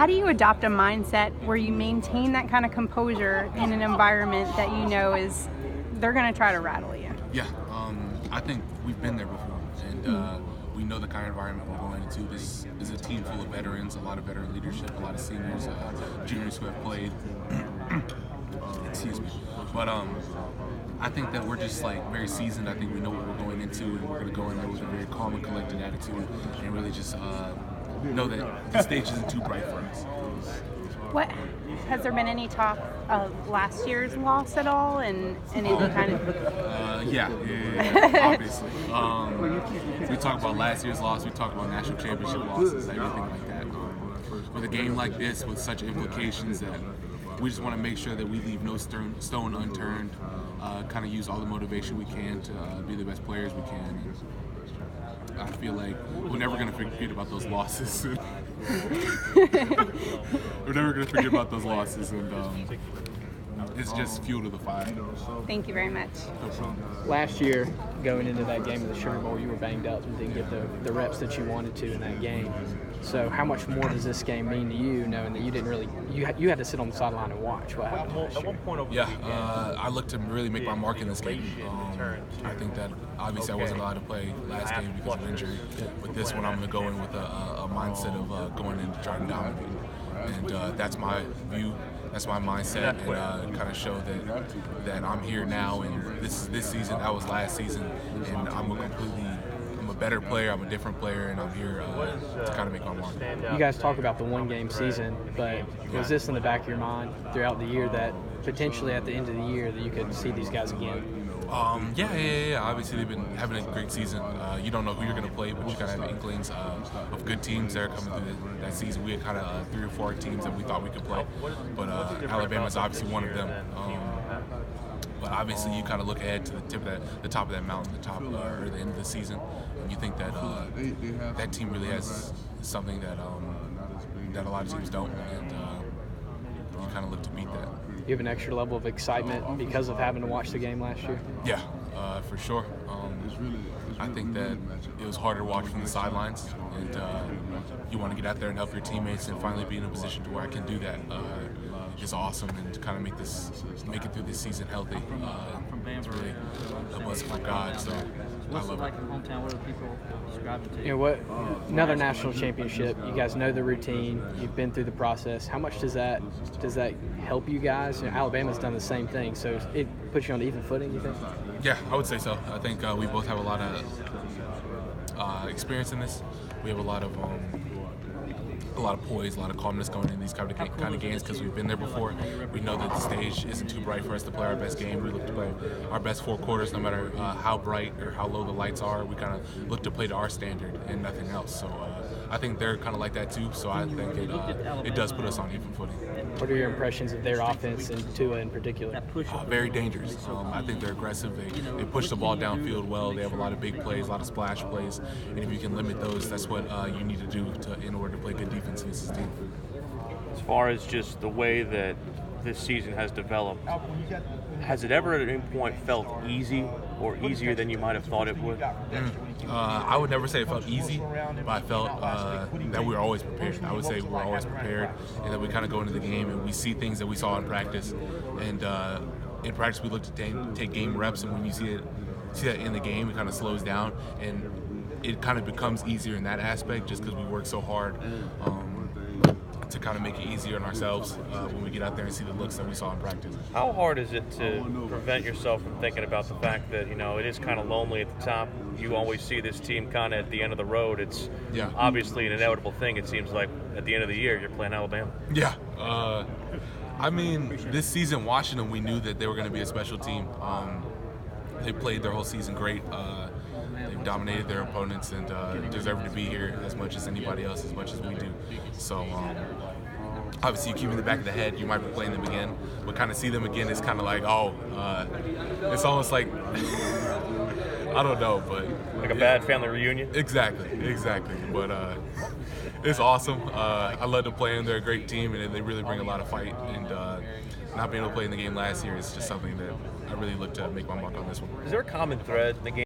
How do you adopt a mindset where you maintain that kind of composure in an environment that you know is they're going to try to rattle you? Yeah, I think we've been there before, and we know the kind of environment we're going into. This is a team full of veterans, a lot of veteran leadership, a lot of seniors, juniors who have played. Excuse me. But I think that we're just like very seasoned. I think we know what we're going into, and we're going to go in there with a very calm and collected attitude, and really just know that the stage isn't too bright for us. What has there been any talk of last year's loss at all, and any kind of? Yeah, obviously. We talk about last year's loss. We talk about national championship losses, everything like that. With a game like this, with such implications, that we just want to make sure that we leave no stone unturned. Kind of use all the motivation we can to be the best players we can. And I feel like we're never going to forget about those losses. We're never going to forget about those losses, and it's just fuel to the fire. Thank you very much. No problem. Last year, going into that game of the Sugar Bowl, you were banged up and didn't get the reps that you wanted to in that game. So how much more does this game mean to you, knowing that you didn't really you had to sit on the sideline and watch what happened last year? Yeah, I look to really make my mark in this game. I think that obviously I wasn't allowed to play last game because of injury. With this one, I'm going to go in with a mindset of going in to try to dominate. And that's my view. That's my mindset, and kind of show that I'm here now, and this season, that was last season, and I'm a better player, I'm a different player, and I'm here to kind of make my mark. You guys talk about the one-game season, but was this in the back of your mind throughout the year that potentially at the end of the year that you could see these guys again? Yeah. Obviously, they've been having a great season. You don't know who you're going to play, but you kind of have inklings of good teams that are coming through that season. We had kind of 3 or 4 teams that we thought we could play, but Alabama's obviously one of them. But obviously, you kind of look ahead to the top of that mountain, or the end of the season, and you think that that team really has something that a lot of teams don't, and you kind of look to beat that. You have an extra level of excitement because of having to watch the game last year? Yeah, for sure. I think that it was harder to watch from the sidelines, and you want to get out there and help your teammates, and finally be in a position to where I can do that is awesome, and to kind of make it through this season healthy. It's really a blessing from God, so I love it. You know what? Another national championship. You guys know the routine. You've been through the process. How much does that help you guys? You know, Alabama's done the same thing, so it puts you on even footing, you think? Yeah, I would say so. I think we both have a lot of experience in this. We have a lot of poise, a lot of calmness going in these kind of games because we've been there before. We know that the stage isn't too bright for us to play our best game. We look to play our best 4 quarters, no matter how bright or how low the lights are. We kind of look to play to our standard and nothing else. So I think they're kind of like that too. So I think it does put us on even footing. What are your impressions of their offense and Tua in particular? Very dangerous. I think they're aggressive. They push the ball downfield well. They have a lot of big plays, a lot of splash plays, and if you can limit those, that's what you need to do in order to play good defense against this team. As far as just the way that this season has developed, has it ever at any point felt easy or easier than you might have thought it would? I would never say it felt easy, but I felt that we were always prepared. I would say we were always prepared, and that we kind of go into the game and we see things that we saw in practice. And in practice, we look to take game reps, and when you see that in the game, it kind of slows down, and it kind of becomes easier in that aspect just because we work so hard to kind of make it easier on ourselves when we get out there and see the looks that we saw in practice. How hard is it to prevent yourself from thinking about the fact that, it is kind of lonely at the top? You always see this team kind of at the end of the road. It's obviously an inevitable thing. It seems like at the end of the year, you're playing Alabama. Yeah. I mean, this season, watching them, we knew that they were going to be a special team. They played their whole season great. They've dominated their opponents and deserve to be here as much as anybody else, as much as we do. So obviously you keep in the back of the head, you might be playing them again, but kind of see them again is kind of like, it's almost like, I don't know, but. Like a bad family reunion? Exactly. But it's awesome. I love to play them. They're a great team, and they really bring a lot of fight. And not being able to play in the game last year is just something that I really look to make my mark on this one. Is there a common thread in the game?